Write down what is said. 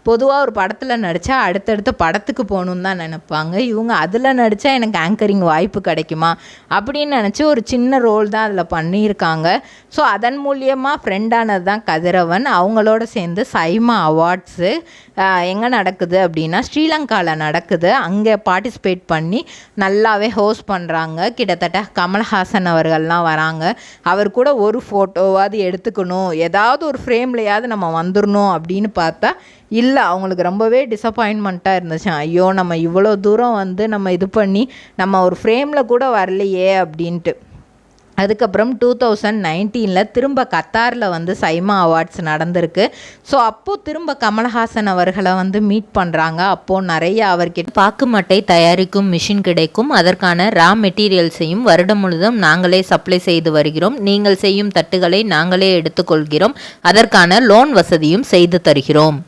பொதுவாக ஒரு படத்தில் நடித்தா அடுத்தடுத்த படத்துக்கு போகணுன்னு தான் நினைப்பாங்க. இவங்க அதில் நடித்தா எனக்கு ஆங்கரிங் வாய்ப்பு கிடைக்குமா அப்படின்னு நினச்சி ஒரு சின்ன ரோல் தான் அதில் பண்ணியிருக்காங்க. ஸோ அதன் மூலியமாக ஃப்ரெண்டானது தான் கதிரவன். அவங்களோட சேர்ந்து சைமா அவார்ட்ஸு எங்கே நடக்குது அப்படின்னா ஸ்ரீலங்காவில் நடக்குது. அங்கே பார்ட்டிசிபேட் பண்ணி நல்லாவே ஹோஸ்ட் பண்ணுறாங்க. கிட்டத்தட்ட கமல்ஹாசன் அவர்கள்லாம் வராங்க. அவர் கூட ஒரு ஃபோட்டோவாவது எடுத்துக்கணும், ஏதாவது ஒரு ஃப்ரேம்லையாவது நம்ம வந்துடணும் அப்படின்னு பார்த்தா இல்லை, அவங்களுக்கு ரொம்பவே டிசப்பாயின்மெண்ட்டாக இருந்துச்சு. ஐயோ, நம்ம இவ்வளோ தூரம் வந்து நம்ம இது பண்ணி நம்ம ஒரு ஃப்ரேமில் கூட வரலையே அப்படின்ட்டு. அதுக்கப்புறம் 2019 திரும்ப கத்தாரில் வந்து சைமா அவார்ட்ஸ் நடந்திருக்கு. ஸோ அப்போது திரும்ப கமல்ஹாசன் அவர்களை வந்து மீட் பண்ணுறாங்க. அப்போது நிறைய அவர்கிட்ட பாக்குமட்டை தயாரிக்கும் மிஷின் கிடைக்கும். அதற்கான ரா மெட்டீரியல்ஸையும் வருடம் முழுதும் நாங்களே சப்ளை செய்து வருகிறோம். நீங்கள் செய்யும் தட்டுகளை நாங்களே எடுத்துக்கொள்கிறோம். அதற்கான லோன் வசதியும் செய்து தருகிறோம்.